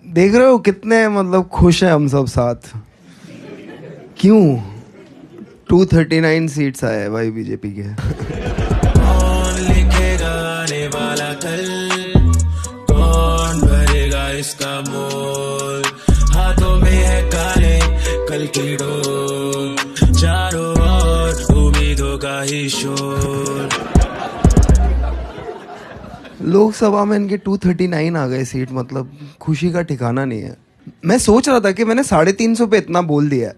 देख रहे हो कितने मतलब खुश हैं हम सब साथ। क्यों 239 सीट्स आए हैं भाई बीजेपी के। कौन लिखेगा आने वाला कल, कौन भरेगा इसका मोल, हाथों में है काले कल की डोर, चारों ओर उम्मीदों का ही शोर। लोकसभा में इनके 239 आ गए सीट, मतलब खुशी का ठिकाना नहीं है। मैं सोच रहा था कि मैंने 350 पे इतना बोल दिया है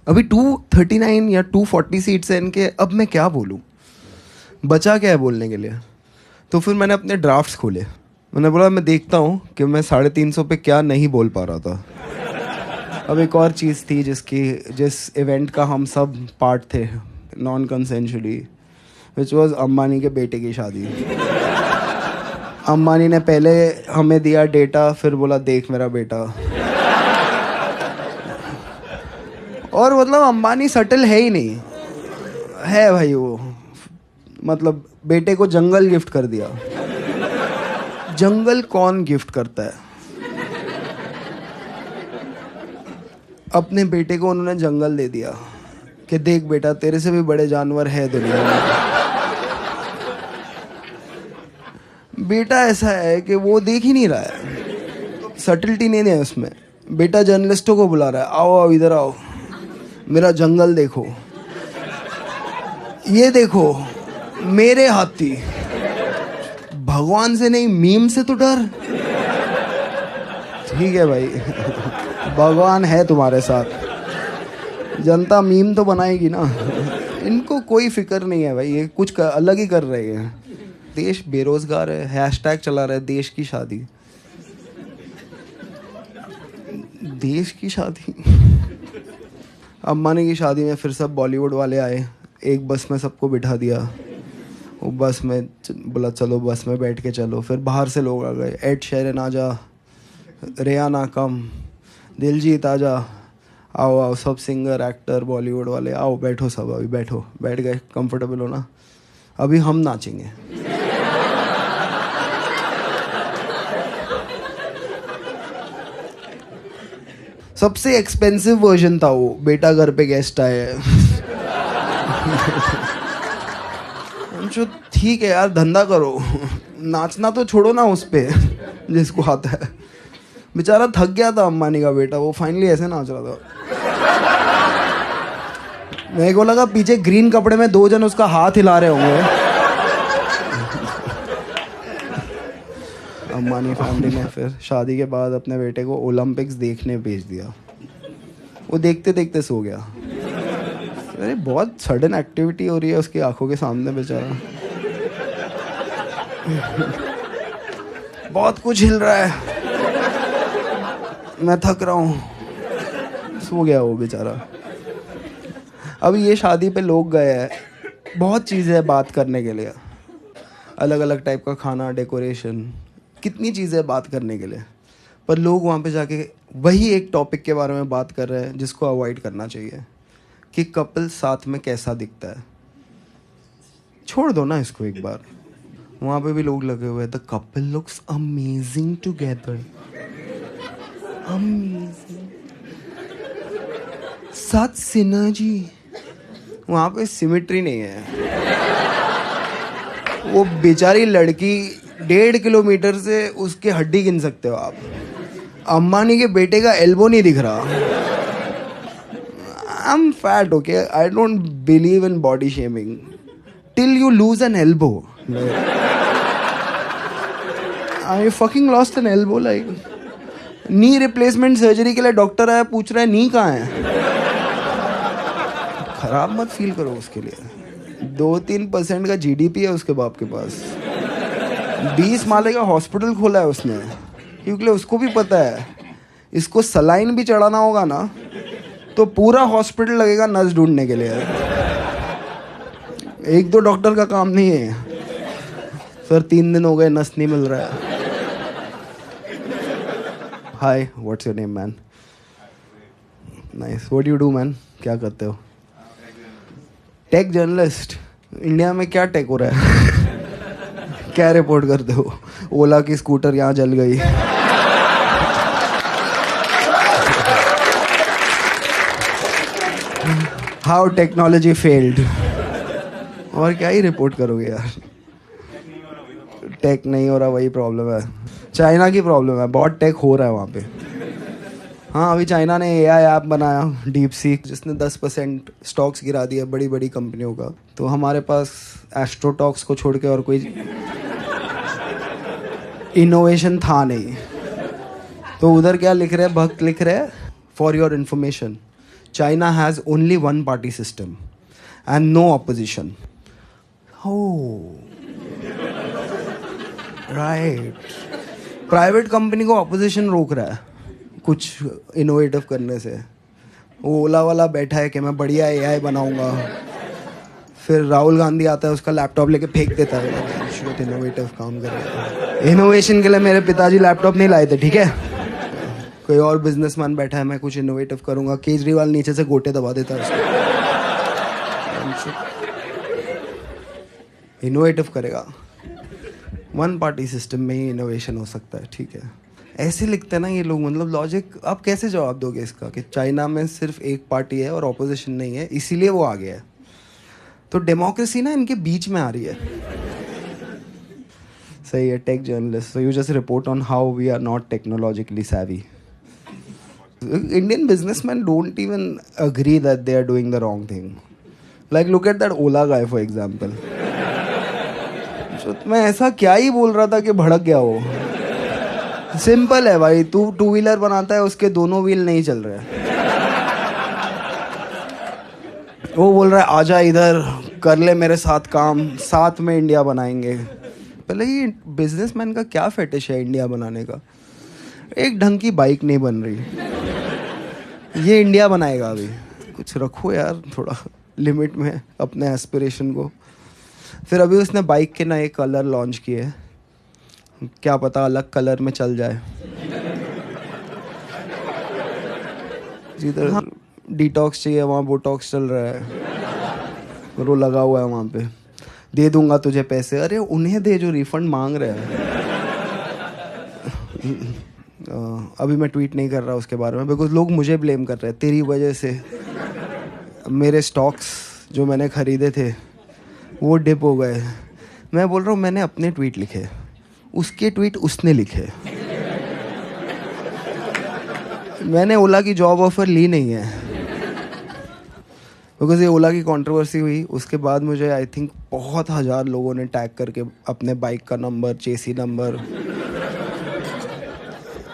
अभी 239 या 240 सीट्स है इनके, अब मैं क्या बोलूं, बचा क्या है बोलने के लिए। तो फिर मैंने अपने ड्राफ्ट्स खोले, मैंने बोला मैं देखता हूँ कि मैं 350 पे क्या नहीं बोल पा रहा था। अब एक और चीज़ थी जिस इवेंट का हम सब पार्ट थे non consensually, which was Ambani के बेटे की शादी। अंबानी ने पहले हमें दिया डेटा, फिर बोला देख मेरा बेटा। और मतलब अंबानी सटल है ही नहीं है भाई वो, मतलब बेटे को जंगल गिफ्ट कर दिया। जंगल कौन गिफ्ट करता है? अपने बेटे को उन्होंने जंगल दे दिया कि देख बेटा तेरे से भी बड़े जानवर है दुनिया में। बेटा ऐसा है कि वो देख ही नहीं रहा है, सटलिटी नहीं है उसमें। बेटा जर्नलिस्टों को बुला रहा है, आओ आओ इधर आओ, मेरा जंगल देखो, ये देखो मेरे हाथी। भगवान से नहीं मीम से तो डर। ठीक है भाई, भगवान है तुम्हारे साथ, जनता मीम तो बनाएगी ना। इनको कोई फिक्र नहीं है भाई, ये कुछ अलग ही कर रहे हैं। देश बेरोजगार है, हैशटैग चला रहा है देश की शादी। देश की शादी। अंबानी की शादी में फिर सब बॉलीवुड वाले आए, एक बस में सबको बिठा दिया। वो बस में बोला चलो बस में बैठ के चलो, फिर बाहर से लोग आ गए, एड शेरन आजा, रेहाना कम, दिलजीत आजा, आओ आओ सब सिंगर एक्टर बॉलीवुड वाले आओ बैठो सब, अभी बैठो, बैठ गए, कंफर्टेबल हो ना, अभी हम नाचेंगे। सबसे एक्सपेंसिव वर्जन था वो, बेटा घर पे गेस्ट आए। जो ठीक है यार धंधा करो, नाचना तो छोड़ो ना उस पे जिसको आता है। बेचारा थक गया था अंबानी का बेटा, वो फाइनली ऐसे नाच रहा था। मेरे को लगा पीछे ग्रीन कपड़े में 2 जन उसका हाथ हिला रहे होंगे। अंबानी फैमिली ने फिर शादी के बाद अपने बेटे को ओलंपिक्स देखने भेज दिया। वो देखते देखते सो गया। अरे बहुत सडन एक्टिविटी हो रही है उसकी आंखों के सामने बेचारा। बहुत कुछ हिल रहा है, मैं थक रहा हूँ, सो गया वो बेचारा। अभी ये शादी पे लोग गए हैं, बहुत चीज़ें हैं बात करने के लिए, अलग अलग टाइप का खाना, डेकोरेशन, कितनी चीज़ें बात करने के लिए, पर लोग वहाँ पे जाके वही एक टॉपिक के बारे में बात कर रहे हैं जिसको अवॉइड करना चाहिए, कि कपल साथ में कैसा दिखता है। छोड़ दो ना इसको एक बार। वहाँ पे भी लोग लगे हुए हैं, the couple looks amazing together, amazing, साथ सिनर्जी। वहाँ पे सिमेट्री नहीं है। वो बेचारी लड़की 1.5 किलोमीटर से उसकी हड्डी गिन सकते हो आप। अंबानी के बेटे का एल्बो नहीं दिख रहा। I am fat, okay, I don't believe in body shaming till you lose N elbow. I fucking lost N elbow, like knee replacement surgery के लिए डॉक्टर आया, पूछ रहा है नी कहाँ है। खराब मत फील करो उसके लिए। 2-3% का जीडीपी है उसके बाप के पास। 20 माले का हॉस्पिटल खोला है उसने, क्योंकि उसको भी पता है इसको सलाइन भी चढ़ाना होगा ना तो पूरा हॉस्पिटल लगेगा नस ढूंढने के लिए। 1-2 डॉक्टर का काम नहीं है। सर 3 दिन हो गए नस नहीं मिल रहा है। Hi, what's your name man? Nice, what do you do man? क्या करते हो? Take journalist. इंडिया में क्या टेक हो रहा है? क्या रिपोर्ट करते हो? ओला की स्कूटर यहाँ जल गई। How technology failed. और क्या ही रिपोर्ट करोगे यार, टेक नहीं हो रहा, वही प्रॉब्लम है। चाइना की प्रॉब्लम है, बहुत टेक हो रहा है वहाँ पे। हाँ, अभी चाइना ने एआई ऐप बनाया डीप सीक, जिसने 10% स्टॉक्स गिरा दिया बड़ी बड़ी कंपनियों का। तो हमारे पास एस्ट्रोटॉक्स को छोड़ के और कोई इनोवेशन था नहीं। तो उधर क्या लिख रहे हैं, भक्त लिख रहे हैं, for your information, China has only one party system and no opposition. Right, private company को ऑपोजिशन रोक रहा है कुछ इनोवेटिव करने से। वो ओला वाला बैठा है कि मैं बढ़िया एआई बनाऊंगा, फिर राहुल गांधी आता है, उसका लैपटॉप लेके फेंक देता है। इनोवेटिव काम कर रहा है। इनोवेशन के लिए मेरे पिताजी लैपटॉप नहीं लाए थे, ठीक है। कोई और बिजनेसमैन बैठा है, मैं कुछ इनोवेटिव करूंगा, केजरीवाल नीचे से गोटे दबा देता है उसको। इनोवेटिव करेगा, वन पार्टी सिस्टम में ही इनोवेशन हो सकता है, ठीक है। ऐसे लिखते हैं ना ये लोग, मतलब लॉजिक आप कैसे जवाब दोगे इसका कि चाइना में सिर्फ एक पार्टी है और ऑपोजिशन नहीं है, इसीलिए वो आ गया है। तो डेमोक्रेसी ना इनके बीच में आ रही है। सही है, tech journalist, so you just report on how we are not technologically savvy. Indian businessmen don't even agree that they are doing the wrong thing. Like look at that Ola guy for example. मैं ऐसा क्या ही बोल रहा था कि भड़क गया वो। सिंपल है भाई, तू टू व्हीलर बनाता है, उसके दोनों व्हील नहीं चल रहे हैं। वो बोल रहा है आजा इधर कर ले मेरे साथ काम, साथ में इंडिया बनाएंगे। पहले ये बिजनेसमैन का क्या फेटिश है इंडिया बनाने का। एक ढंग की बाइक नहीं बन रही, ये इंडिया बनाएगा। अभी कुछ रखो यार थोड़ा लिमिट में अपने एस्पिरेशन को। फिर अभी उसने बाइक के नए कलर लॉन्च किए, क्या पता अलग कलर में चल जाए। जिधर डिटॉक्स चाहिए वहाँ बोटॉक्स चल रहा है, वो लगा हुआ है वहाँ पे। दे दूंगा तुझे पैसे, अरे उन्हें दे जो रिफंड मांग रहे हैं। अभी मैं ट्वीट नहीं कर रहा उसके बारे में, बिकॉज लोग मुझे ब्लेम कर रहे हैं, तेरी वजह से मेरे स्टॉक्स जो मैंने खरीदे थे वो डिप हो गए। मैं बोल रहा हूँ मैंने अपने ट्वीट लिखे, उसके ट्वीट उसने लिखे। मैंने ओला की जॉब ऑफर ली नहीं है, बिकॉज ये ओला की कंट्रोवर्सी हुई। उसके बाद मुझे आई थिंक बहुत हज़ार लोगों ने टैग करके अपने बाइक का नंबर, चेसी नंबर,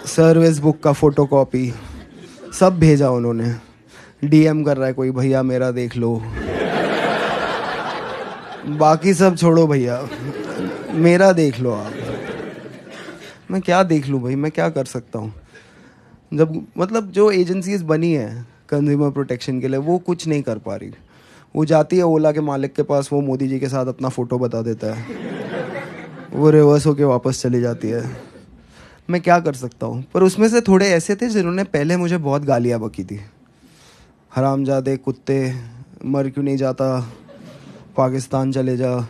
सर्विस बुक का फोटोकॉपी सब भेजा उन्होंने। डीएम कर रहा है कोई, भैया मेरा देख लो। बाकी सब छोड़ो भैया, मेरा देख लो आप। मैं क्या देख लूँ भाई, मैं क्या कर सकता हूँ जब मतलब जो एजेंसीज बनी है कंज्यूमर प्रोटेक्शन के लिए वो कुछ नहीं कर पा रही। वो जाती है ओला के मालिक के पास, वो मोदी जी के साथ अपना फ़ोटो बता देता है, वो रिवर्स होके वापस चली जाती है। मैं क्या कर सकता हूँ। पर उसमें से थोड़े ऐसे थे जिन्होंने पहले मुझे बहुत गालियाँ बकी थी, हरामजादे कुत्ते, मर क्यों नहीं जाता, पाकिस्तान चले जा,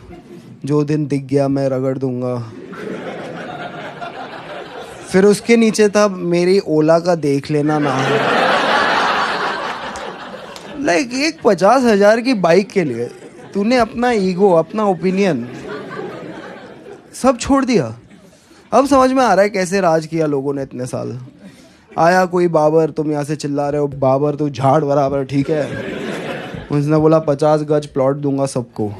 जो दिन दिख गया मैं रगड़ दूंगा। फिर उसके नीचे था मेरी ओला का देख लेना ना। लाइक एक 50,000 की बाइक के लिए तूने अपना ईगो, अपना ओपिनियन सब छोड़ दिया। अब समझ में आ रहा है कैसे राज किया लोगों ने इतने साल। आया कोई बाबर, तुम यहाँ से चिल्ला रहे हो बाबर तू झाड़ बराबर, ठीक है। उसने बोला 50 गज प्लॉट दूंगा सबको।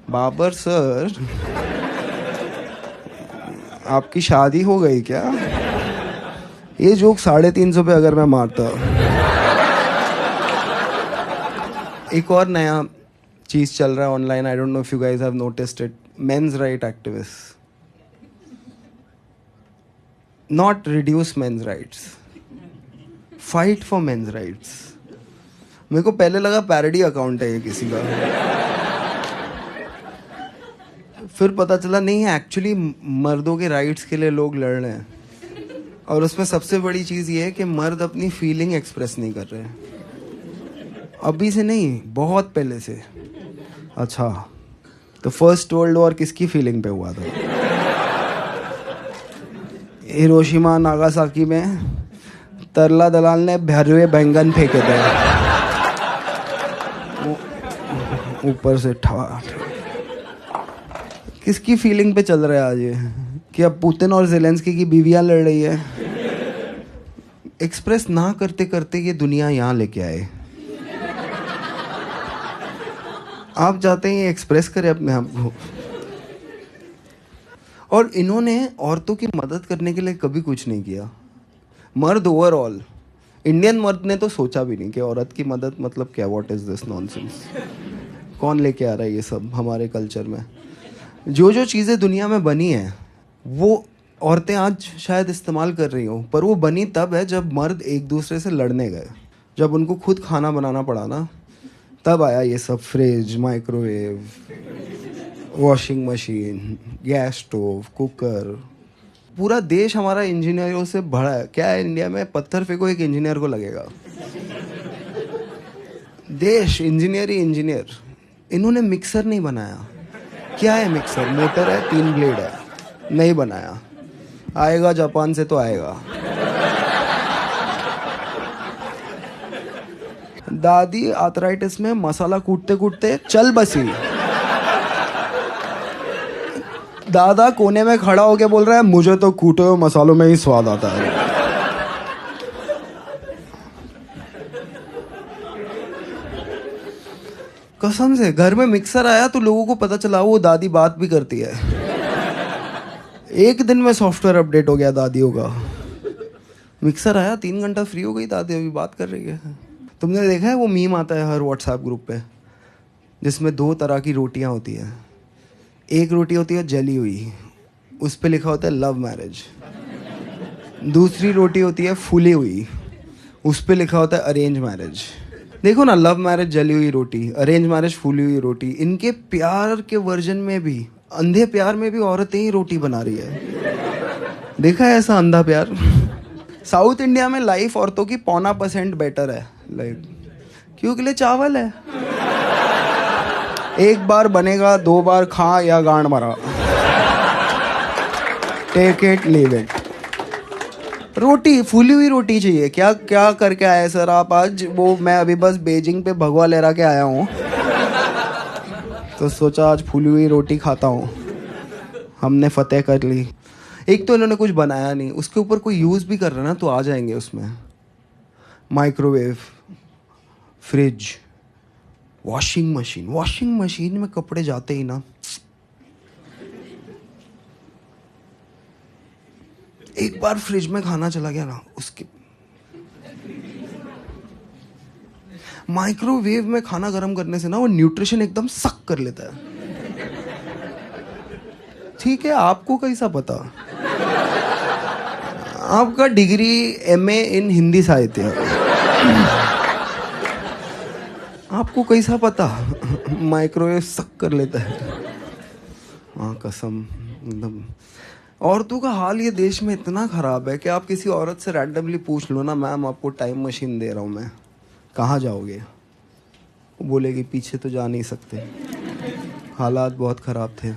बाबर सर आपकी शादी हो गई क्या? ये जोक 350 पे अगर मैं मारता। एक और नया चीज चल रहा है online, I don't know if you guys have noticed it, men's right activist. Not reduce men's rights, fight for men's rights. मेरे को पहले लगा पैरोडी अकाउंट है ये किसी का, फिर पता चला नहीं है, एक्चुअली मर्दों के राइट्स के लिए लोग लड़ रहे हैं। और उसमें सबसे बड़ी चीज़ ये है कि मर्द अपनी फीलिंग एक्सप्रेस नहीं कर रहे हैं, अभी से नहीं, बहुत पहले से। अच्छा, तो फर्स्ट वर्ल्ड वॉर किसकी फीलिंग पे हुआ था? हिरोशिमा नागासाकी में तरला दलाल ने भरे हुए बैंगन फेंके थे। ऊपर से ठा किसकी फीलिंग पे चल रहा है आज ये कि अब पुतिन और जेलेंस्की की बीवियां लड़ रही है। एक्सप्रेस ना करते करते ये दुनिया यहाँ लेके आए। आप चाहते हैं ये एक्सप्रेस करें अपने आप को। और इन्होंने औरतों की मदद करने के लिए कभी कुछ नहीं किया। मर्द ओवरऑल, इंडियन मर्द ने तो सोचा भी नहीं कि औरत की मदद मतलब क्या, व्हाट इज दिस नॉनसेंस, कौन लेके आ रहा है ये सब हमारे कल्चर में। जो जो चीज़ें दुनिया में बनी हैं वो औरतें आज शायद इस्तेमाल कर रही हों, पर वो बनी तब है जब मर्द एक दूसरे से लड़ने गए, जब उनको खुद खाना बनाना पड़ा ना, तब आया ये सब। Fridge, microwave, washing machine, gas stove, cooker. पूरा देश हमारा इंजीनियरों से भरा है। क्या है इंडिया में, पत्थर फेंको एक इंजीनियर को लगेगा। देश इंजीनियर ही इंजीनियर। इन्होंने मिक्सर नहीं बनाया। क्या है मिक्सर? मोटर है, 3 ब्लेड है, नहीं बनाया। आएगा जापान से तो आएगा। दादी आर्थराइटिस में मसाला कूटते कूटते चल बसी। दादा कोने में खड़ा होके बोल रहा है मुझे तो कूटे हुए मसालों में ही स्वाद आता है। कसम से घर में मिक्सर आया तो लोगों को पता चला वो दादी बात भी करती है। एक दिन में सॉफ्टवेयर अपडेट हो गया दादियों का। मिक्सर आया, 3 घंटा फ्री हो गई दादी, अभी बात कर रही है। तुमने देखा है वो मीम आता है हर व्हाट्सएप ग्रुप पे, जिसमें 2 तरह की रोटियां होती हैं। एक रोटी होती है जली हुई, उस पे लिखा होता है लव मैरिज। दूसरी रोटी होती है फूली हुई, उस पे लिखा होता है अरेंज मैरिज। देखो ना, लव मैरिज जली हुई रोटी, अरेंज मैरिज फूली हुई रोटी। इनके प्यार के वर्जन में भी, अंधे प्यार में भी औरतें ही रोटी बना रही है। देखा है ऐसा अंधा प्यार? साउथ इंडिया में लाइफ औरतों की 0.25% बेटर है, लाइक क्योंकि लिए चावल है। एक बार बनेगा, 2 बार खा या गांड मरा, टेक इट लीव इट। रोटी, फूली हुई रोटी चाहिए। क्या क्या करके आए सर आप आज? वो मैं अभी बस बीजिंग पे भगवा लहरा के आया हूँ, तो सोचा आज फूली हुई रोटी खाता हूँ। हमने फतेह कर ली। एक तो इन्होंने कुछ बनाया नहीं, उसके ऊपर कोई यूज़ भी कर रहा ना तो आ जाएंगे उसमें। Microwave, fridge, washing machine. Washing machine में कपड़े जाते ही ना, एक बार फ्रिज में खाना चला गया ना, उसके माइक्रोवेव में खाना गर्म करने से ना वो न्यूट्रिशन एकदम सक कर लेता है। ठीक है, आपको कैसा पता? आपका डिग्री MA इन हिंदी साहित्य है, आपको कैसा पता माइक्रोवेव सक कर लेता है? हाँ कसम, एकदम। औरतों का हाल ये देश में इतना ख़राब है कि आप किसी औरत से रैंडमली पूछ लो ना, मैम आपको टाइम मशीन दे रहा हूँ मैं, कहाँ जाओगे? वो बोलेगी पीछे तो जा नहीं सकते। हालात बहुत ख़राब थे।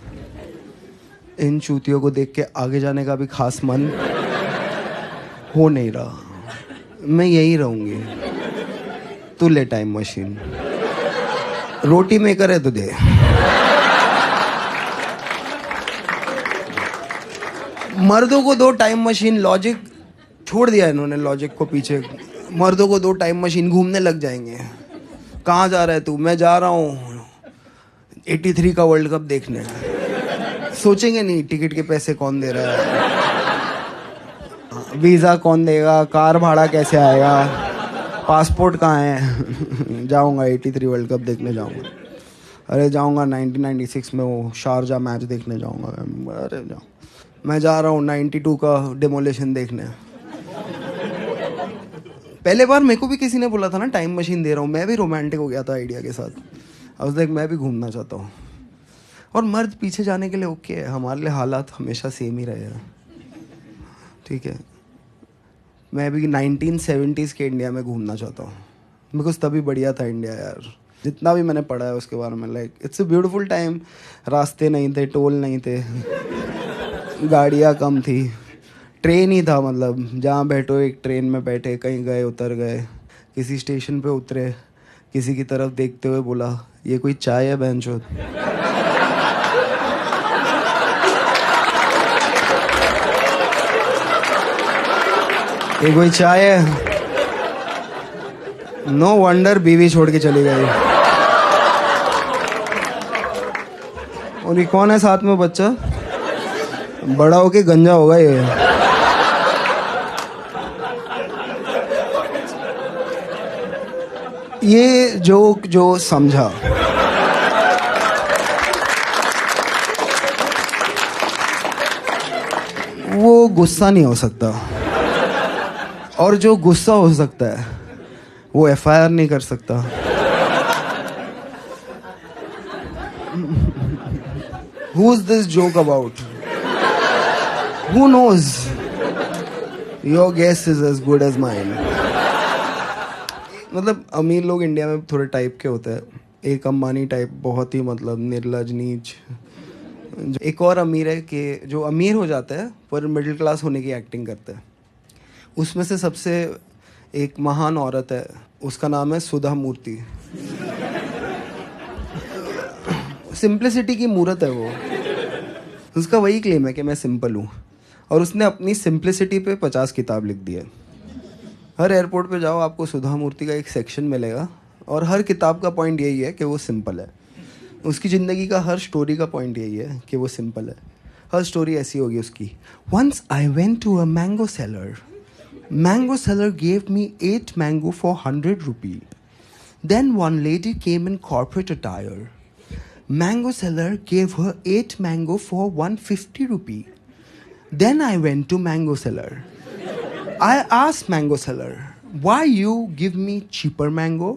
इन चूतियों को देख के आगे जाने का भी खास मन हो नहीं रहा। मैं यही रहूँगी। तू ले टाइम मशीन, रोटी मेकर है तो दे। मर्दों को 2 टाइम मशीन, लॉजिक छोड़ दिया इन्होंने, लॉजिक को पीछे। मर्दों को 2 टाइम मशीन, घूमने लग जाएंगे। कहाँ जा रहा है तू? मैं जा रहा हूँ 83 का वर्ल्ड कप देखने। सोचेंगे नहीं टिकट के पैसे कौन दे रहा है, वीज़ा कौन देगा, कार भाड़ा कैसे आएगा, पासपोर्ट कहाँ है। जाऊँगा 83 वर्ल्ड कप देखने जाऊँगा। अरे जाऊँगा 1996 में वो शारजा मैच देखने जाऊँगा। अरे जाऊँ, मैं जा रहा हूँ 92 का डेमोलेशन देखने। पहले बार मेरे को भी किसी ने बोला था ना टाइम मशीन दे रहा हूँ, मैं भी रोमांटिक हो गया था आइडिया के साथ। अब देख मैं भी घूमना चाहता हूँ। और मर्द पीछे जाने के लिए ओके है, हमारे लिए हालात हमेशा सेम ही रहे हैं। ठीक है, मैं भी 1970s के इंडिया में घूमना चाहता हूँ, बिकॉज तभी बढ़िया था इंडिया यार। जितना भी मैंने पढ़ा है उसके बारे में, like it's a beautiful time. रास्ते नहीं थे, टोल नहीं थे, गाड़ियाँ कम थी, ट्रेन ही था। मतलब जहाँ बैठो एक ट्रेन में बैठे, कहीं गए उतर गए, किसी स्टेशन पे उतरे, किसी की तरफ देखते हुए बोला ये कोई चाय है बहनचोद? ये कोई चाय है? नो वंडर बीवी छोड़ के चली गई। और ये कौन है साथ में बच्चा? बड़ा होके गंजा होगा ये। ये जोक जो समझा, वो गुस्सा नहीं हो सकता, और जो गुस्सा हो सकता है वो एफआईआर नहीं कर सकता। Who is this joke about? Who knows? Your guess is as good as mine. मतलब अमीर लोग इंडिया में थोड़े टाइप के होते हैं। एक अंबानी टाइप, बहुत ही मतलब निर्लज नीच। एक और अमीर है कि जो अमीर हो जाता है पर मिडिल क्लास होने की एक्टिंग करता है। उसमें से सबसे एक महान औरत है, उसका नाम है सुधा मूर्ति। सिंप्लिसिटी की मूरत है वो। उसका वही क्लेम है कि मैं सिंपल हूँ, और उसने अपनी सिंप्लिसिटी पे 50 किताब लिख दी है। हर एयरपोर्ट पे जाओ आपको सुधा मूर्ति का एक सेक्शन मिलेगा, और हर किताब का पॉइंट यही है कि वो सिंपल है। उसकी ज़िंदगी का हर स्टोरी का पॉइंट यही है कि वो सिंपल है। हर स्टोरी ऐसी होगी उसकी। Once I went to a mango seller. Mango seller gave me 8 mango for 100 rupee. Then one lady came in corporate attire. Mango seller gave her 8 mango for 150 rupee. Then I went to mango seller. I asked mango seller, why you give me cheaper mango?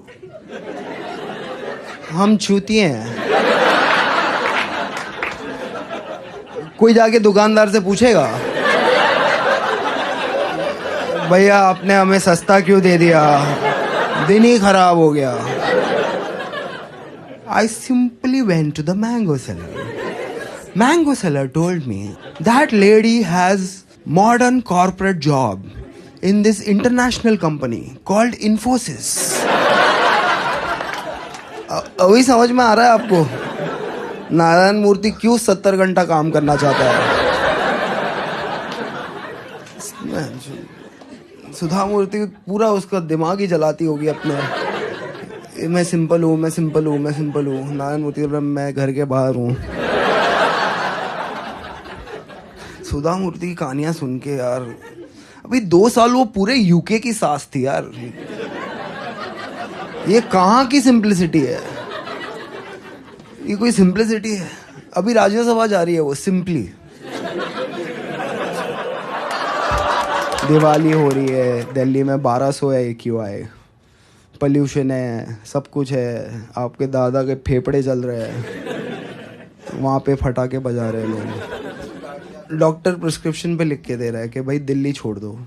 हम चूतिए हैं। कोई जाके दुकानदार से पूछेगा, भैया आपने हमें सस्ता क्यों दे दिया, दिन ही खराब हो गया। I simply went to the mango seller. Mango seller told me that lady has modern corporate job in this international company called Infosys. अभी समझ में आ रहा है आपको नारायण मूर्ति क्यों 70 घंटा काम करना चाहता है। सुधा मूर्ति पूरा उसका दिमाग ही जलाती होगी अपने। मैं सिंपल हूँ, मैं सिंपल हूँ, मैं सिंपल हूँ। नारायण मूर्ति मैं घर के बाहर हूँ। सुधा मूर्ति की कहानियां सुन के यार, अभी 2 साल वो पूरे यूके की सास थी यार। ये कहाँ की सिंप्लिसिटी है? ये कोई सिंप्लिसिटी है? अभी राज्यसभा जा रही है वो सिंपली। दिवाली हो रही है दिल्ली में, 1200 है AQI, पोल्यूशन है, सब कुछ है। आपके दादा के फेफड़े जल रहे हैं, वहाँ पे फटाके बजा रहे हैं लोग। डॉक्टर प्रिस्क्रिप्शन पे लिख के दे रहा है कि भाई दिल्ली छोड़ दो,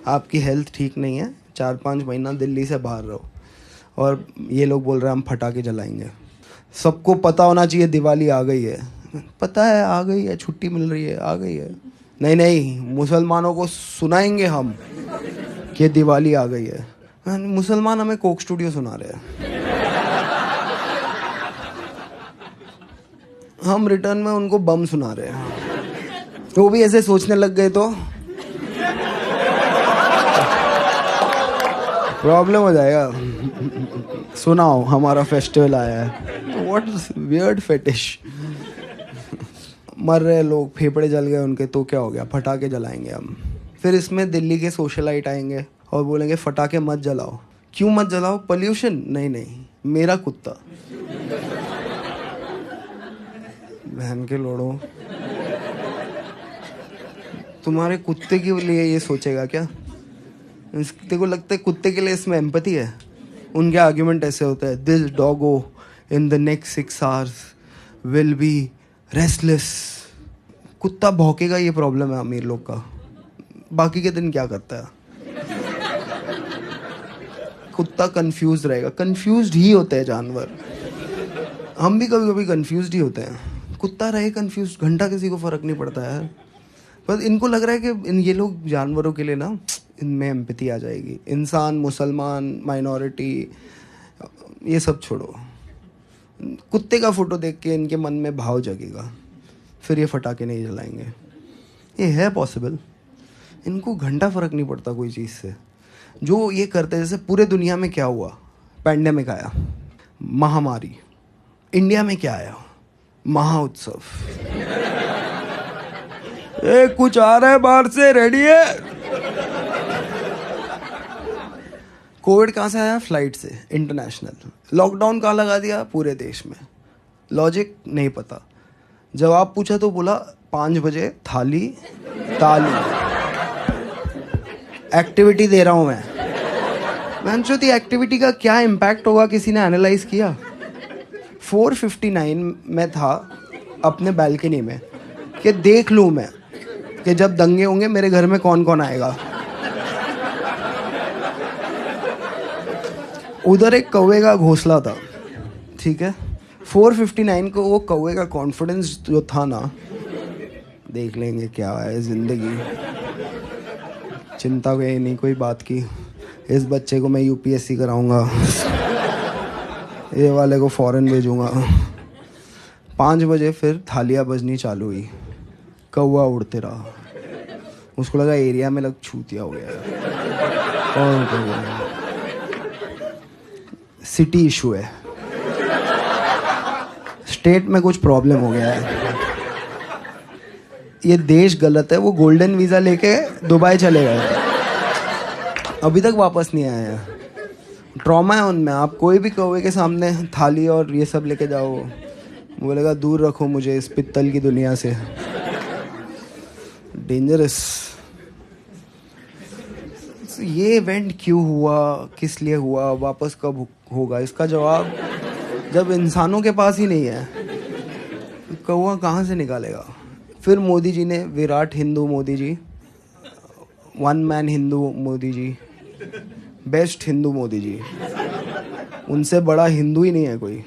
आपकी हेल्थ ठीक नहीं है, 4-5 महीना दिल्ली से बाहर रहो। और ये लोग बोल रहे हैं हम फटाके जलाएंगे। सबको पता होना चाहिए दिवाली आ गई है। पता है आ गई है, छुट्टी मिल रही है, आ गई है। नहीं नहीं, मुसलमानों को सुनाएंगे हम कि दिवाली आ गई है। मुसलमान हमें कोक स्टूडियो सुना रहे हैं, हम रिटर्न में उनको बम सुना रहे हैं। वो भी ऐसे सोचने लग गए तो प्रॉब्लम हो जाएगा। सुनाओ हमारा फेस्टिवल आया है। What weird fetish. मर रहे लोग, फेफड़े जल गए उनके, तो क्या हो गया, फटाके जलाएंगे हम। फिर इसमें दिल्ली के सोशलाइट आएंगे और बोलेंगे फटाके मत जलाओ। क्यों मत जलाओ? पोल्यूशन। नहीं नहीं, मेरा कुत्ता। बहन के लोड़ो, तुम्हारे कुत्ते के लिए ये सोचेगा क्या? तेरे को लगता है कुत्ते के लिए इसमें एम्पैथी है? उनके आर्ग्यूमेंट ऐसे होते हैं, this Doggo in the next 6 hours will be restless. कुत्ता भौंकेगा, ये प्रॉब्लम है अमीर लोग का। बाकी के दिन क्या करता है? कुत्ता कंफ्यूज रहेगा। कंफ्यूज्ड ही होते हैं जानवर। हम भी कभी कभी कंफ्यूज्ड ही होते हैं। कुत्ता रहे कंफ्यूज, घंटा किसी को फर्क नहीं पड़ता है। पर इनको लग रहा है कि ये लोग जानवरों के लिए ना, इनमें एम्पैथी आ जाएगी। इंसान, मुसलमान, माइनॉरिटी, ये सब छोड़ो, कुत्ते का फोटो देख के इनके मन में भाव जगेगा, फिर ये फटाके नहीं जलाएंगे। ये है पॉसिबल। इनको घंटा फर्क नहीं पड़ता कोई चीज़ से। जो ये करते हैं, जैसे पूरे दुनिया में क्या हुआ, पैंडेमिक आया, महामारी, इंडिया में क्या आया, महा उत्सव। कुछ आ रहा है बाहर से, रेडी है। कोविड कहाँ से आया, फ्लाइट से, इंटरनेशनल। लॉकडाउन कहाँ लगा दिया, पूरे देश में। लॉजिक नहीं पता। जवाब पूछा तो बोला 5 बजे थाली ताली, एक्टिविटी दे रहा हूं मैं सोचती एक्टिविटी का क्या इम्पैक्ट होगा, किसी ने एनालाइज किया? 4:59 में था अपने बैल्कनी में कि देख लूं मैं कि जब दंगे होंगे मेरे घर में कौन कौन आएगा। उधर एक कौवे का घोंसला था, ठीक है। 4:59 को वो कौवे का कॉन्फिडेंस जो था ना, देख लेंगे क्या है जिंदगी, चिंता कोई नहीं, कोई बात की, इस बच्चे को मैं यूपीएससी कराऊंगा, ये वाले को फॉरेन भेजूंगा। 5 बजे फिर थालियाँ बजनी चालू हुई, कौवा उड़ते रहा। उसको लगा एरिया में लग छूतिया हो गया और सिटी इशू है, स्टेट में कुछ प्रॉब्लम हो गया है, ये देश गलत है। वो गोल्डन वीज़ा लेके दुबई चले गए, अभी तक वापस नहीं आए हैं। ट्रॉमा है उनमें। आप कोई भी कौवे के सामने थाली और ये सब लेके जाओ, बोलेगा दूर रखो मुझे इस पित्तल की दुनिया से, डेंजरस। ये इवेंट क्यों हुआ, किस लिए हुआ, वापस कब होगा, इसका जवाब जब इंसानों के पास ही नहीं है, कौवा कहाँ से निकालेगा? फिर मोदी जी ने, Virat Hindu Modi ji, one man Hindu Modi ji, best Hindu Modi ji, उनसे बड़ा हिंदू ही नहीं है कोई।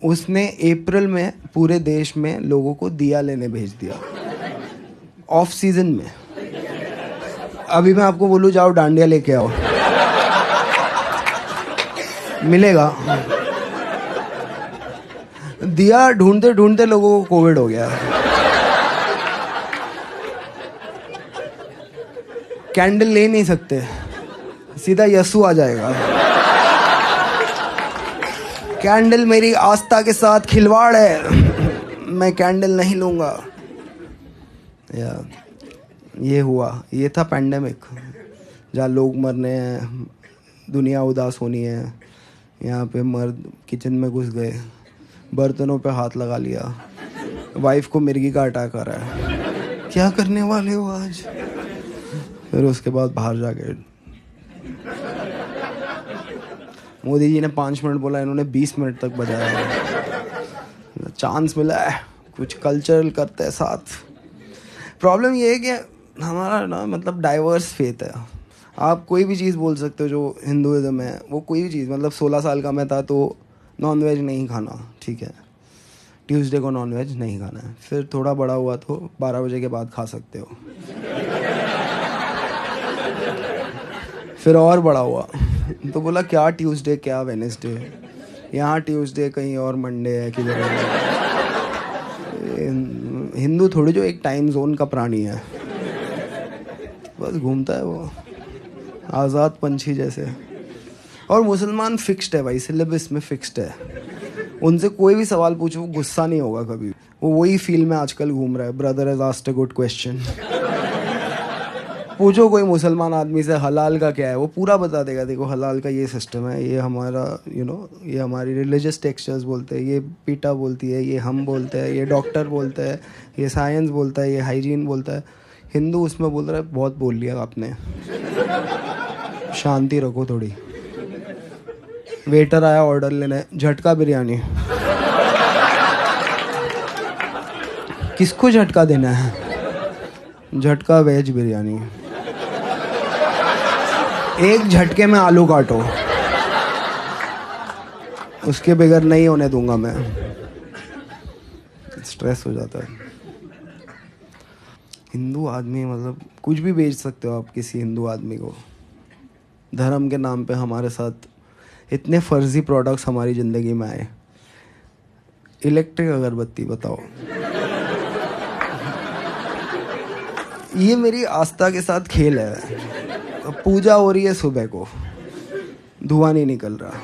उसने अप्रैल में पूरे देश में लोगों को दिया लेने भेज दिया, ऑफ सीजन में। अभी मैं आपको बोलूँ जाओ डांडिया लेके आओ, मिलेगा? दिया ढूंढते ढूंढते लोगों को कोविड हो गया। कैंडल ले नहीं सकते, सीधा यसु आ जाएगा। कैंडल मेरी आस्था के साथ खिलवाड़ है, मैं कैंडल नहीं लूंगा। ये हुआ, ये था पैंडेमिक, जहाँ लोग मरने हैं, दुनिया उदास होनी है। यहाँ पे मर्द किचन में घुस गए, बर्तनों पे हाथ लगा लिया, वाइफ को मिर्गी का अटैक आ रहा है, क्या करने वाले हो आज? फिर उसके बाद बाहर जाके मोदी जी ने 5 मिनट बोला, इन्होंने 20 मिनट तक बजाया। चांस मिला है, कुछ कल्चरल करते हैं साथ। प्रॉब्लम ये है कि हमारा ना मतलब डाइवर्स फेथ है। आप कोई भी चीज़ बोल सकते हो जो हिंदुइज्म है, वो कोई भी चीज़, मतलब 16 साल का मैं था तो नॉनवेज नहीं खाना, ठीक है, ट्यूसडे को नॉनवेज नहीं खाना है। फिर थोड़ा बड़ा हुआ तो 12 बजे के बाद खा सकते हो। फिर और बड़ा हुआ तो बोला क्या ट्यूसडे, क्या वेडनेसडे, यहाँ ट्यूसडे कहीं और मंडे है किधर है। हिंदू थोड़ी जो एक टाइम जोन का प्राणी है, बस घूमता है वो आज़ाद पंछी जैसे। और मुसलमान फिक्स्ड है भाई, सिलेबस में फिक्स्ड है। उनसे कोई भी सवाल पूछो वो गुस्सा नहीं होगा कभी। वो वही फील्ड में आजकल घूम रहा है, brother has asked a good question. पूछो कोई मुसलमान आदमी से हलाल का क्या है, वो पूरा बता देगा। देखो हलाल का ये सिस्टम है, ये हमारा ये हमारी रिलीजियस टेक्सचर्स बोलते हैं, ये पीटा बोलती है, ये हम बोलते हैं, ये डॉक्टर बोलते हैं, ये साइंस बोलता है, ये हाइजीन बोलता है। हिंदू उसमें बोल रहा है बहुत बोल लिया आपने, शांति रखो थोड़ी। वेटर आया ऑर्डर लेने, झटका बिरयानी। किसको झटका देना है? झटका वेज बिरयानी। एक झटके में आलू काटो, उसके बगैर नहीं होने दूंगा मैं। स्ट्रेस हो जाता है। हिंदू आदमी मतलब कुछ भी बेच सकते हो आप किसी हिंदू आदमी को, धर्म के नाम पे हमारे साथ इतने फर्जी प्रोडक्ट्स हमारी ज़िंदगी में आए। इलेक्ट्रिक अगरबत्ती, बताओ। ये मेरी आस्था के साथ खेल है। पूजा हो रही है सुबह को, धुआं नहीं निकल रहा,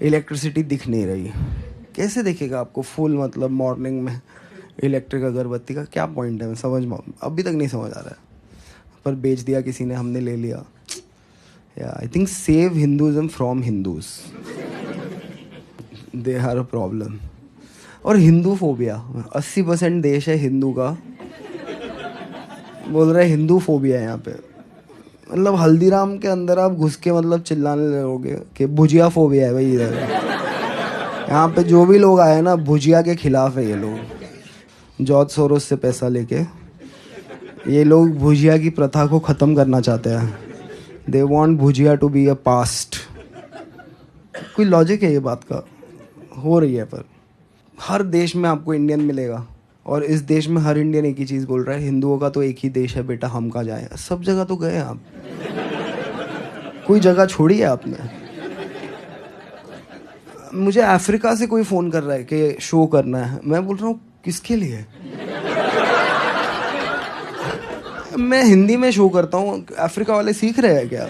इलेक्ट्रिसिटी दिख नहीं रही। कैसे दिखेगा आपको फुल मतलब मॉर्निंग में इलेक्ट्रिक अगरबत्ती का क्या पॉइंट है? मैं अभी तक नहीं समझ आ रहा है, पर बेच दिया किसी ने, हमने ले लिया। I think save Hinduism from Hindus, they are a problem. और हिंदू फोबिया, 80% देश है हिंदू का, बोल रहे हिंदू फोबिया है यहाँ पे। मतलब हल्दीराम के अंदर आप घुस के मतलब चिल्लाने लगोगे कि भुजिया फोबिया है भाई। इधर यहाँ पे जो भी लोग आए ना, भुजिया के खिलाफ है ये लोग। जॉर्ज सोरोस से पैसा लेके ये लोग भुजिया की प्रथा को ख़त्म करना चाहते हैं। They want bhujia to be a past. कोई लॉजिक है ये बात का? हो रही है। पर हर देश में आपको इंडियन मिलेगा, और इस देश में हर इंडियन एक ही चीज़ बोल रहा है, हिंदुओं का तो एक ही देश है बेटा, हम कहाँ जाएं। सब जगह तो गए आप, कोई जगह छोड़ी है आपने? मुझे अफ्रीका से कोई फ़ोन कर रहा है कि शो करना है। मैं बोल रहा हूँ किसके लिए? मैं हिंदी में शो करता हूँ, अफ्रीका वाले सीख रहे हैं क्या?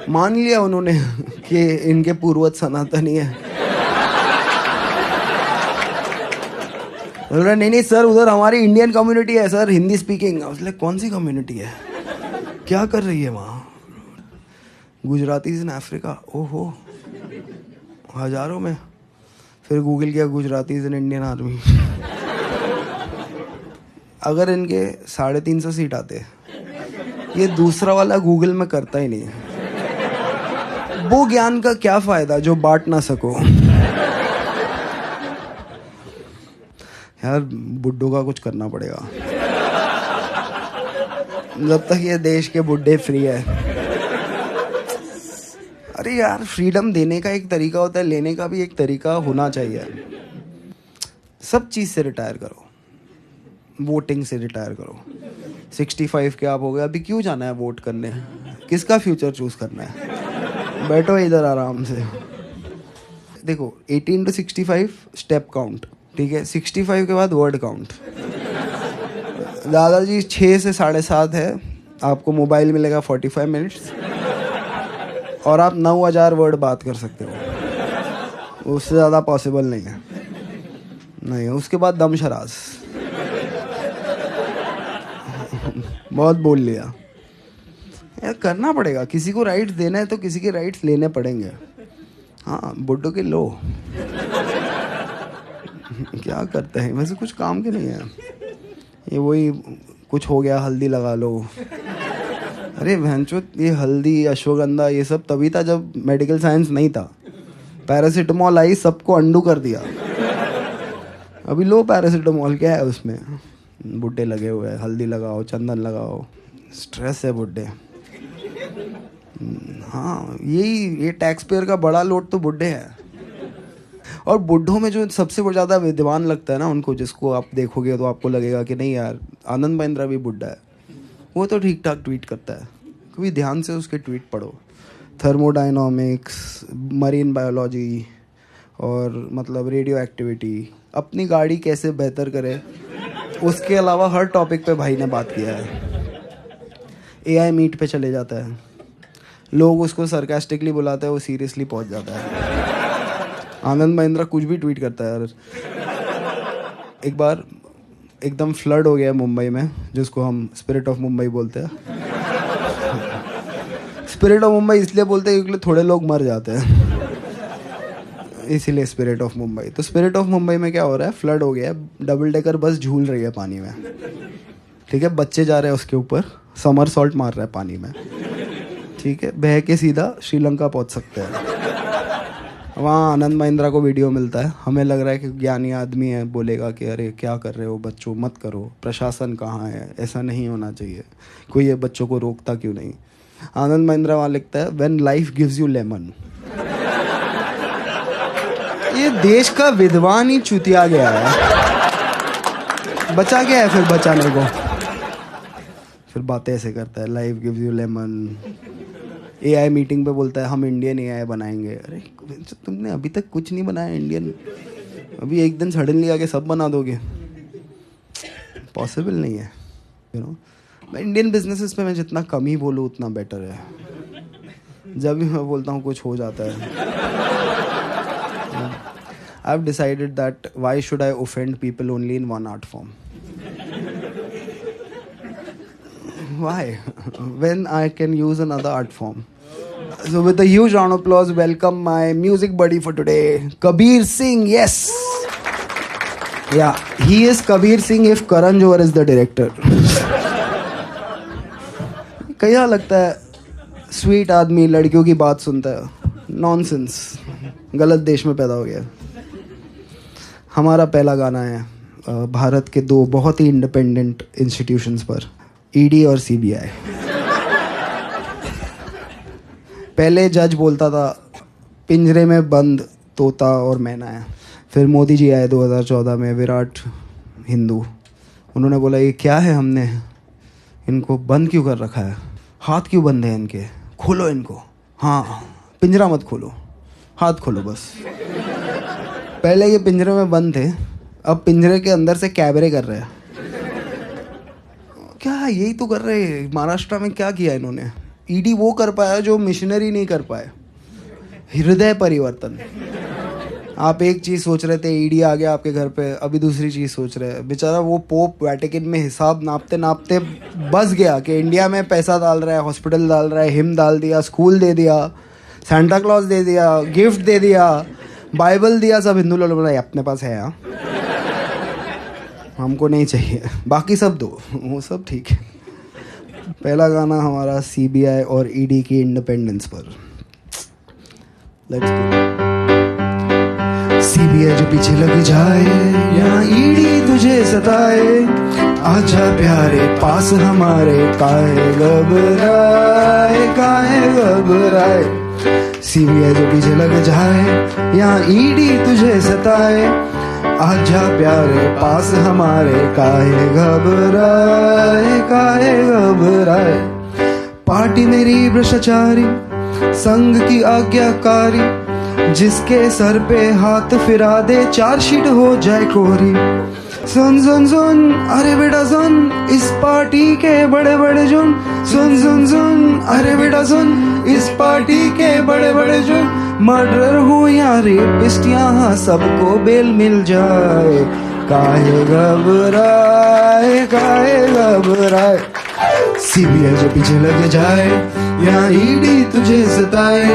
मान लिया उन्होंने कि इनके पूर्वज सनातनी है। बोल रहा नहीं सर, उधर हमारी इंडियन कम्युनिटी है सर, हिंदी स्पीकिंग। लाइक कौन सी कम्युनिटी है, क्या कर रही है वहाँ? गुजरातीज इन अफ्रीका, ओहो, हजारों में। फिर गूगल किया गुजरातीज इन इंडियन आर्मी। अगर इनके 350 सीट आते, ये दूसरा वाला गूगल में करता ही नहीं है। वो ज्ञान का क्या फायदा जो बांट ना सको। यार बुड्ढों का कुछ करना पड़ेगा, जब तक ये देश के बुड्ढे फ्री है। अरे यार, फ्रीडम देने का एक तरीका होता है, लेने का भी एक तरीका होना चाहिए। सब चीज़ से रिटायर करो, वोटिंग से रिटायर करो। 65 के आप हो गए, अभी क्यों जाना है वोट करने? किसका फ्यूचर चूज करना है? बैठो इधर आराम से। देखो 18 to 65 स्टेप काउंट, ठीक है। 65 के बाद वर्ड काउंट। दादाजी 6 से 7:30 है, आपको मोबाइल मिलेगा 45 मिनट्स, और आप 9000 वर्ड बात कर सकते हो। उससे ज़्यादा पॉसिबल नहीं है। नहीं, उसके बाद दम शराज। बहुत बोल लिया यार, करना पड़ेगा। किसी को राइट्स देना है तो किसी के राइट्स लेने पड़ेंगे। हाँ, बुड्ढों के लो। क्या करते हैं वैसे, कुछ काम के नहीं है ये। वही कुछ हो गया, हल्दी लगा लो। अरे भैंचो, ये हल्दी, अश्वगंधा, ये सब तभी था जब मेडिकल साइंस नहीं था। पैरासिटामोल आई, सबको अंडू कर दिया। अभी लो पैरासिटामोल, क्या है उसमें? बुड्ढे लगे हुए हैं, हल्दी लगाओ, चंदन लगाओ। स्ट्रेस है बुड्ढे। हाँ, ये टैक्स पेयर का बड़ा लोड तो बुड्ढे है। और बुड्ढों में जो सबसे ज़्यादा विद्वान लगता है ना उनको, जिसको आप देखोगे तो आपको लगेगा कि नहीं यार, आनंद महिंद्रा भी बुड्ढा है। वो तो ठीक ठाक ट्वीट करता है, कभी ध्यान से उसके ट्वीट पढ़ो। थर्मोडायनामिक्स, मरीन बायोलॉजी, और मतलब रेडियो एक्टिविटी, अपनी गाड़ी कैसे बेहतर करे, उसके अलावा हर टॉपिक पे भाई ने बात किया है। AI मीट पे चले जाता है, लोग उसको सरकास्टिकली बुलाते हैं, वो सीरियसली पहुंच जाता है। आनंद महिंद्रा कुछ भी ट्वीट करता है यार। एक बार एकदम फ्लड हो गया मुंबई में, जिसको हम स्पिरिट ऑफ मुंबई बोलते हैं। स्पिरिट ऑफ मुंबई इसलिए बोलते हैं क्योंकि थोड़े लोग मर जाते हैं, इसीलिए स्पिरिट ऑफ मुंबई। तो स्पिरिट ऑफ मुंबई में क्या हो रहा है, फ्लड हो गया है, डबल डेकर बस झूल रही है पानी में, ठीक है। बच्चे जा रहे हैं उसके ऊपर, समर सॉल्ट मार रहा है पानी में, ठीक है। बह के सीधा श्रीलंका पहुंच सकते हैं। वहाँ आनंद महिंद्रा को वीडियो मिलता है। हमें लग रहा है कि ज्ञानी आदमी है, बोलेगा कि अरे क्या कर रहे हो बच्चों, मत करो, प्रशासन कहाँ है, ऐसा नहीं होना चाहिए, कोई ये बच्चों को रोकता क्यों नहीं। आनंद महिंद्रा वहाँ लिखता है, when life gives you lemon. ये देश का विद्वान ही चुतिया गया है। बचा गया है फिर बचाने को, फिर बातें ऐसे करता है, life gives you lemon, AI meeting पे बोलता है हम इंडियन AI बनाएंगे। अरे तुमने अभी तक कुछ नहीं बनाया इंडियन, अभी एक दिन सडनली आके सब बना दोगे? पॉसिबल नहीं है, यू नो। मैं इंडियन बिजनेसेस पे मैं जितना कम ही बोलूँ उतना बेटर है। जब भी मैं बोलता हूँ कुछ हो जाता है। I have decided that why should I offend people only in one art form? Why? When I can use another art form. So with a huge round of applause, welcome my music buddy for today, Kabir Singh. Yes. Yeah, he is Kabir Singh if Karan Johar is the director. क्या लगता है sweet आदमी लड़कियों की बात सुनता है? Nonsense, गलत देश में पैदा हो गया। हमारा पहला गाना है भारत के दो बहुत ही इंडिपेंडेंट इंस्टीट्यूशंस पर, ईडी और सीबीआई। पहले जज बोलता था पिंजरे में बंद तोता और मैना है, फिर मोदी जी आए 2014 में, विराट हिंदू, उन्होंने बोला ये क्या है, हमने इनको बंद क्यों कर रखा है, हाथ क्यों बंद है इनके, खोलो इनको। हाँ, पिंजरा मत खोलो, हाथ खोलो बस। पहले ये पिंजरे में बंद थे, अब पिंजरे के अंदर से कैबरे कर रहे हैं। क्या यही तो कर रहे हैं। महाराष्ट्र में क्या किया इन्होंने? ईडी वो कर पाया जो मिशनरी नहीं कर पाए, हृदय परिवर्तन। आप एक चीज़ सोच रहे थे, ईडी आ गया आपके घर पे, अभी दूसरी चीज़ सोच रहे हैं। बेचारा वो पोप वैटिकन में हिसाब नापते नापते बस गया कि इंडिया में पैसा डाल रहा है, हॉस्पिटल डाल रहा है, हिम डाल दिया, स्कूल दे दिया, सेंटा क्लॉज दे दिया, गिफ्ट दे दिया, बाइबल दिया, सब हिंदू लोग बोला अपने पास है, हाँ हमको नहीं चाहिए, बाकी सब दो, वो सब ठीक है। पहला गाना हमारा सीबीआई और ईडी की इंडिपेंडेंस पर। Let's go. सीबीआई जो पीछे लग जाए या ईडी तुझे सताए, आजा प्यारे पास हमारे, काहे घबराए, काहे घबराए। सीबीआई जो पीछे लग जाए या ईडी तुझे सताए, आजा प्यारे पास हमारे, काहे घबराए, काहे घबराए। पार्टी मेरी भ्रष्टाचारी, संघ की आज्ञाकारी, जिसके सर पे हाथ फिरा दे चार्जशीट हो जाए कोरी। सुन सुन सुन अरे बेटा सुन, इस पार्टी के बड़े बड़े जुन, सुन सुन सुन अरे बेटा सुन, इस पार्टी के बड़े बड़े जुन। मर्डर हो या रेपिस्ट यहाँ सबको बेल मिल जाए, काहे घबराए, काहे घबराए। सीबीआई जो पीछे लग जाए या ईडी तुझे सताए,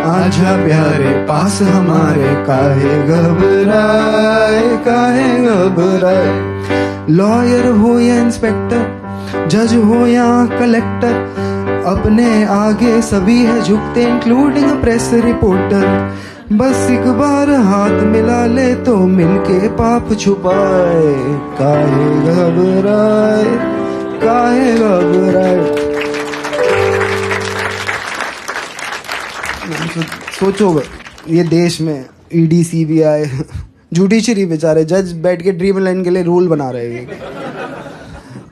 आजा प्यारे पास हमारे, काहे घबराए, काहे घबराए। लॉयर हो या इंस्पेक्टर, जज हो या कलेक्टर, अपने आगे सभी है झुकते, इंक्लूडिंग प्रेस रिपोर्टर। बस एक बार हाथ मिला ले तो मिलके पाप छुपाए, काहे घबराए, काहे घबराए। सोचो ये देश में ईडी सीबीआई, जुडिशरी, बेचारे जज बैठ के ड्रीम लाइन के लिए रूल बना रहे हैं।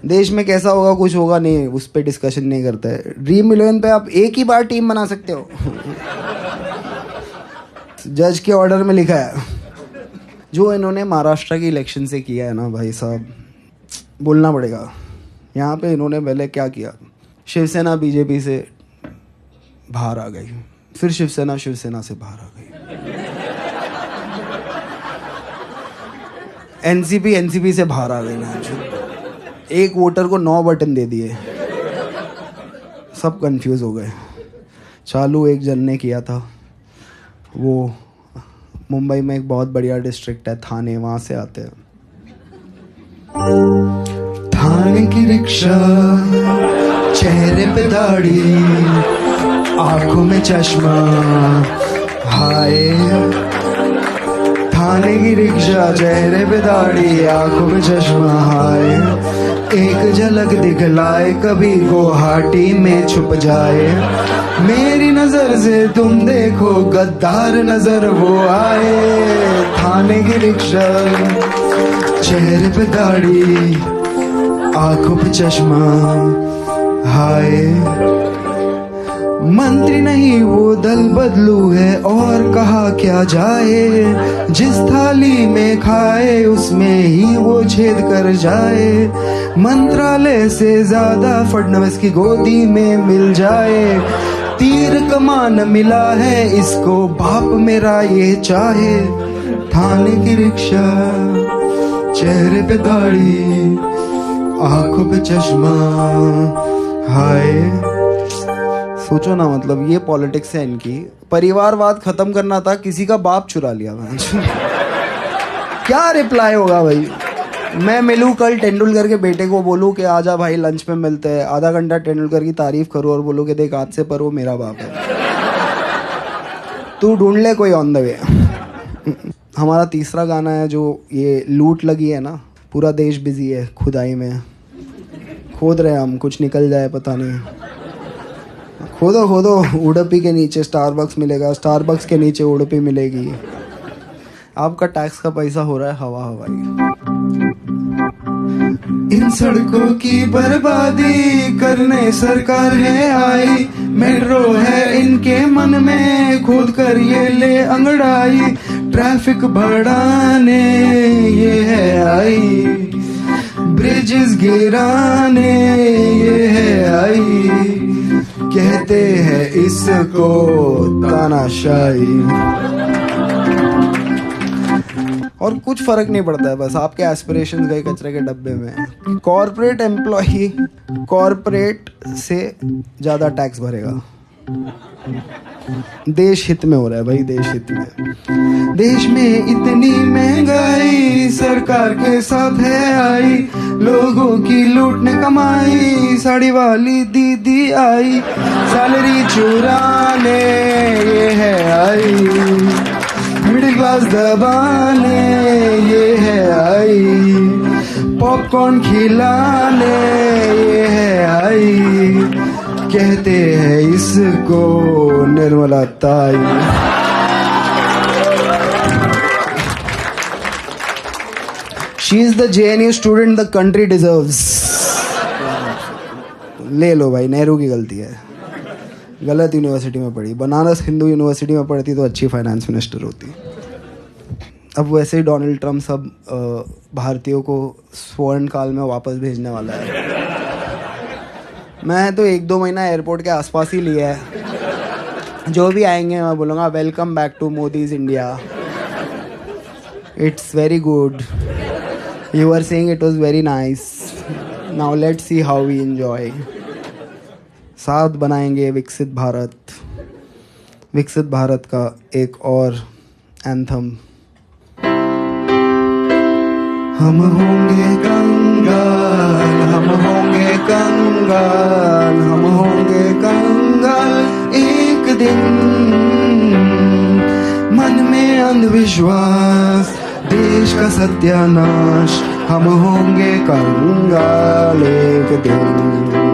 देश में कैसा होगा, कुछ होगा नहीं, उस पर डिस्कशन नहीं करता है। ड्रीम इलेवन पे आप एक ही बार टीम बना सकते हो। जज के ऑर्डर में लिखा है। जो इन्होंने महाराष्ट्र की इलेक्शन से किया है ना भाई साहब, बोलना पड़ेगा। यहाँ पे इन्होंने पहले क्या किया, शिवसेना बीजेपी से बाहर आ गई, फिर शिवसेना से बाहर आ गई, एनसीपी से बाहर आ गई ना, एक वोटर को 9 बटन दे दिए, सब कंफ्यूज हो गए। चालू एक जन ने किया था, वो मुंबई में एक बहुत बढ़िया डिस्ट्रिक्ट है थाने, वहाँ से आते हैं। थाने की रिक्शा, चेहरे पे दाढ़ी, आंखों में चश्मा, हाय। थाने की रिक्शा, चेहरे पे दाढ़ी, आंखों में चश्मा, हाय। एक झलक दिखलाए कभी गुवाहाटी में छुप जाए, मेरी नजर से तुम देखो गद्दार नजर वो आए। थाने की रिक्शा, चेहरे पे दाढ़ी, आंखों पे चश्मा, हाय। मंत्री नहीं वो दल बदलू है, और कहा क्या जाए, जिस थाली में खाए उसमें ही वो छेद कर जाए। मंत्रालय से ज्यादा फडणवीस की गोदी में मिल जाए। तीर कमान मिला है इसको, बाप मेरा ये चाहे। थाने की रिक्शा, चेहरे पे दाढ़ी, आंखों पे चश्मा, हाय। सोचो ना, मतलब ये पॉलिटिक्स है इनकी। परिवारवाद खत्म करना था, किसी का बाप चुरा लिया। क्या रिप्लाई होगा भाई? मैं मिलूं कल तेंदुलकर के बेटे को, बोलूं कि आजा भाई लंच में मिलते हैं, आधा घंटा तेंदुलकर की तारीफ करूं और बोलूं कि देख आज से पर वो मेरा बाप है, तू ढूंढ ले कोई ऑन द वे। हमारा तीसरा गाना है जो ये लूट लगी है ना, पूरा देश बिजी है खुदाई में, खोद रहे हम, कुछ निकल जाए पता नहीं। खोदो खोदो, उडुपी के नीचे स्टारबक्स मिलेगा, स्टारबक्स के नीचे उडुपी मिलेगी। आपका टैक्स का पैसा हो रहा है हवा हवाई। इन सड़कों की बर्बादी करने सरकार है आई, मेट्रो है इनके मन में, खोद कर ये ले अंगड़ाई। ट्रैफिक बढ़ाने ये है आई, ब्रिजेस गिराने ये है आई। कहते हैं इसको तानाशाही। और कुछ फर्क नहीं पड़ता है, बस आपके एस्पिरेशंस गए कचरे के डब्बे में। कॉर्पोरेट एम्प्लॉय कॉर्पोरेट से ज़्यादा टैक्स भरेगा। देश हित में हो रहा है भाई, देश हित में। देश में इतनी महंगाई सरकार के साथ है आई, लोगों की लूट ने कमाई, साड़ी वाली दीदी आई, सैलरी चुराने ये है आई, मिडिल क्लास दबाने ये है आई, पॉपकॉर्न खिलाने ये है आई। कहते हैं इसको निर्मला ताई। She is the JNU student the country deserves. ले लो भाई, नेहरू की गलती है, गलत यूनिवर्सिटी में पढ़ी। बनारस हिंदू यूनिवर्सिटी में पढ़ती तो अच्छी फाइनेंस मिनिस्टर होती। अब वैसे ही डोनाल्ड ट्रम्प सब भारतीयों को स्वर्ण काल में वापस भेजने वाला है। मैं तो 1-2 महीना एयरपोर्ट के आसपास ही लिया है। जो भी आएंगे मैं बोलूँगा welcome back to Modi's India, it's very good, you are saying it was very nice, now let's see how we enjoy. साथ बनाएंगे विकसित भारत। विकसित भारत का एक और एंथम। हम होंगे कंगाल, हम होंगे कंगाल, हम होंगे कंगाल एक दिन। मन में अंधविश्वास, देश का सत्यानाश, हम होंगे कंगाल एक दिन।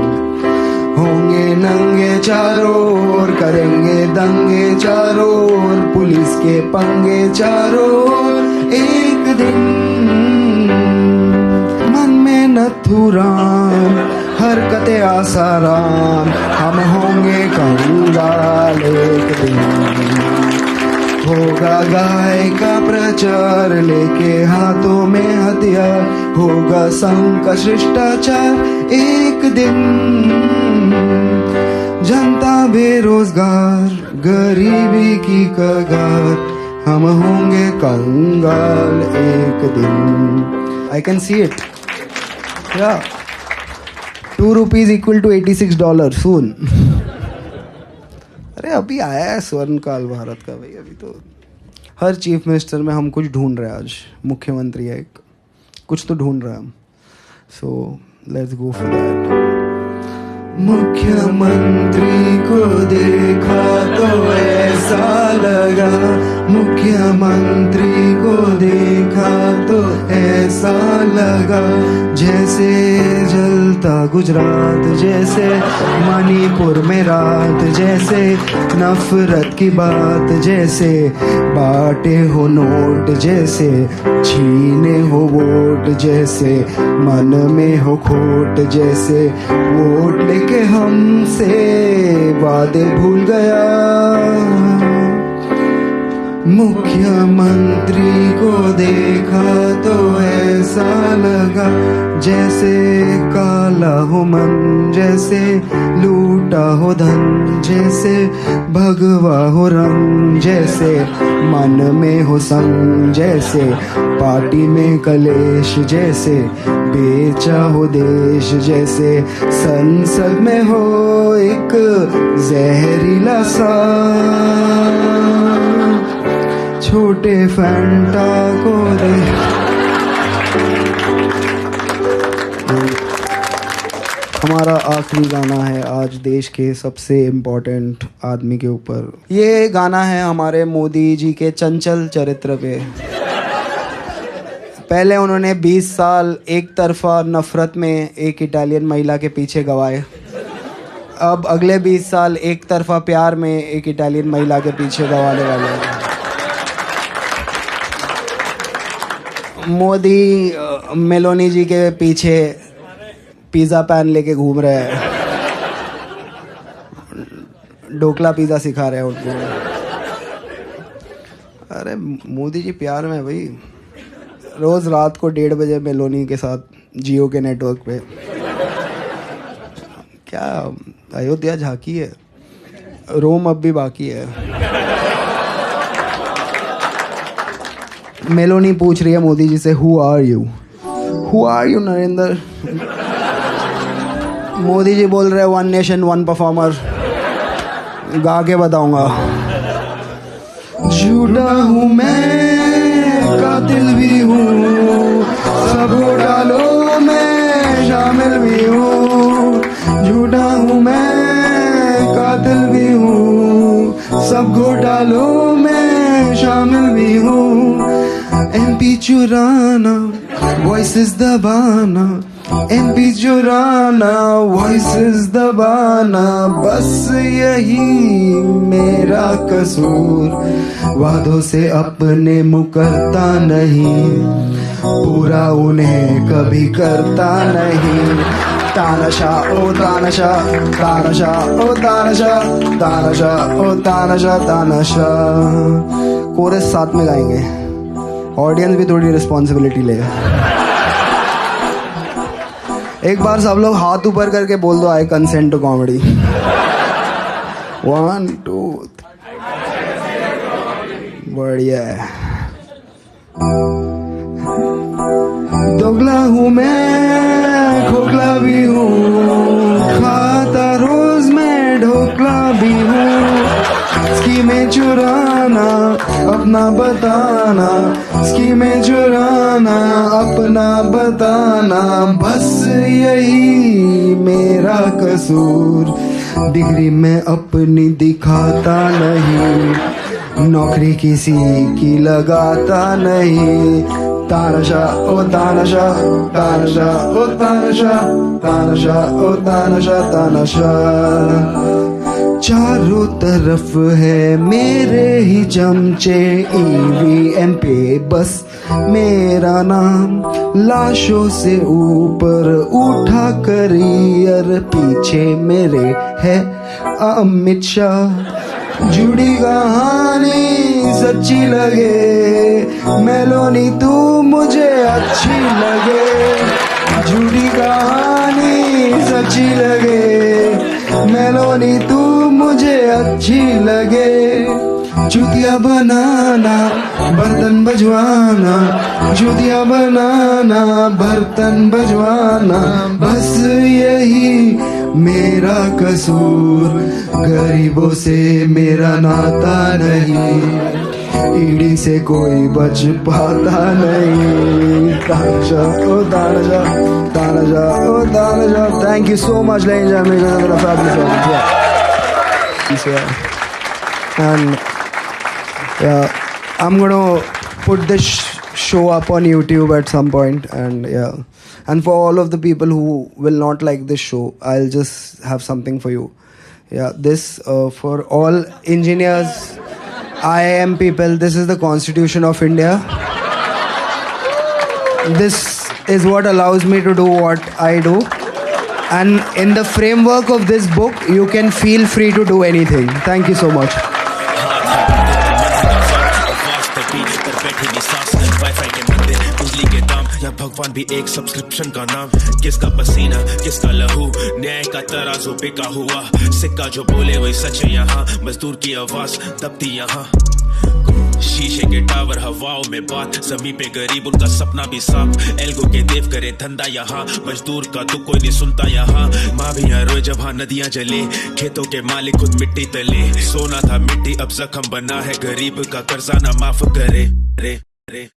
होंगे नंगे चारों ओर, करेंगे दंगे चारों ओर, पुलिस के पंगे चारों ओर एक दिन। मन में नथुराम, हरकतें आसाराम, हम होंगे कंगाल एक दिन। होगा गाय का प्रचार, लेके हाथों में हथियार, होगा संघ का शिष्टाचार एक दिन। जनता बेरोजगार, गरीबी की कगार, हम होंगे कंगाल एक दिन। I can see it. Yeah. ₹2 equal to $86 soon. अरे अभी आया है स्वर्ण काल भारत का भाई। अभी तो हर चीफ मिनिस्टर में हम कुछ ढूंढ रहे हैं। आज मुख्यमंत्री है एक, कुछ तो ढूंढ रहे हैं हम। So let's go for that. मुख्यमंत्री को देखा तो ऐसा ऐसा लगा, मुख्यमंत्री को देखा तो ऐसा लगा, जैसे जलता गुजरात, जैसे मणिपुर में रात, जैसे नफरत की बात, जैसे बांटे हो नोट, जैसे छीने हो वोट, जैसे मन में हो खोट, जैसे वोट लेके हमसे वादे भूल गया, मुख्यमंत्री को देखा तो ऐसा लगा, जैसे काला हो मन, जैसे लूटा हो धन, जैसे भगवा हो रंग, जैसे मन में हो संग, जैसे पार्टी में कलेश, जैसे बेचा हो देश, जैसे संसद में हो एक जहरीला सा छोटे फैंटा को दे। हमारा आखिरी गाना है आज देश के सबसे इम्पोर्टेंट आदमी के ऊपर। ये गाना है हमारे मोदी जी के चंचल चरित्र पे। पहले उन्होंने 20 साल एक तरफा नफरत में एक इटालियन महिला के पीछे गवाए, अब अगले 20 साल एक तरफा प्यार में एक इटालियन महिला के पीछे गवाने वाले हैं। मोदी मेलोनी जी के पीछे पिज़्ज़ा पैन लेके घूम रहे हैं, ढोकला पिज़्ज़ा सिखा रहे हैं उनको। अरे मोदी जी प्यार में भाई, रोज़ रात को 1:30 बजे मेलोनी के साथ जियो के नेटवर्क पे। क्या अयोध्या झांकी है, रोम अब भी बाकी है। मेलोनी पूछ रही है मोदी जी से, who are you Narendra? Modi ji बोल रहे हैं, 1 नेशन 1 परफॉर्मर, गा के बताऊंगा। झूठा हूँ मैं, कातिल भी हूँ, सब घोटालों में शामिल भी हूँ। झूठा हूँ मैं, कातिल भी हूँ, सब घोटालों में शामिल भी हूँ। MP चुराना, वॉइसेस दबाना, MP चुराना, वॉइसेस दबाना, बस यही मेरा कसूर। वादों से अपने मुकरता नहीं, पूरा उन्हें कभी करता नहीं। तानाशाह ओ तानाशाह, तानाशाह ओ तानाशाह, तानाशाह ओ तानाशाह, तानाशाह। कोरस साथ में गाएंगे, ऑडियंस भी थोड़ी रिस्पॉन्सिबिलिटी ले। एक बार सब लोग हाथ ऊपर करके बोल दो, आई कंसेंट टू कॉमेडी। 1 2 बढ़िया है। दोगला हूँ मैं, खोखला भी हूँ, खाता रोज मैं ढोकला भी हूँ। स्कीमें चुराना, अपना बताना, स्कीमें चुराना, अपना बताना, बस यही मेरा कसूर। डिग्री में अपनी दिखाता नहीं, नौकरी किसी की लगाता नहीं। तानाशाह ओ तानाशाह, तानाशाह ओ तानाशाह, तानाशाह ओ तानाशाह, तानाशाह। चारों तरफ है मेरे ही चमचे, EVM पे बस मेरा नाम। लाशों से ऊपर उठा करियर, पीछे मेरे है अमित शाह। जुड़ी कहानी सच्ची लगे, मेलोनी तू मुझे अच्छी लगे। जुड़ी कहानी सच्ची लगे, मेलोनी तू मुझे अच्छी लगे। चूतिया बनाना, बर्तन बजवाना, चूतिया बनाना, बर्तन बजवाना, बस यही मेरा कसूर। गरीबों से मेरा नाता नहीं, ईडी से कोई बच पाता नहीं। तानाशाह ओ तानाशाह, तानाशाह ओ तानाशाह। Thank you so much ladies and gentlemen, fabulous audience. Yeah. And I'm gonna put this show up on YouTube at some point, and yeah. And for all of the people who will not like this show, I'll just have something for you. Yeah, this for all engineers, IIM people, this is the Constitution of India. This is what allows me to do what I do. And in the framework of this book, you can feel free to do anything. Thank you so much. या भगवान भी एक subscription का नाम, किसका पसीना किसका लहू, न्याय का तराजू बिका हुआ, सिक्का जो बोले वही सच है यहाँ, मजदूर की आवाज दबती यहाँ, शीशे के टावर हवाओं में बात, जमी पे गरीब उनका सपना भी साफ, एल्गो के देव करे धंधा यहाँ, मजदूर का दुख कोई नहीं सुनता यहाँ, माँ भी यहाँ रोए जब हाँ नदियाँ जले, खेतों के मालिक खुद मिट्टी तले, सोना था मिट्टी अब जख्म बना है, गरीब का कर्जा ना माफ करे रे रे।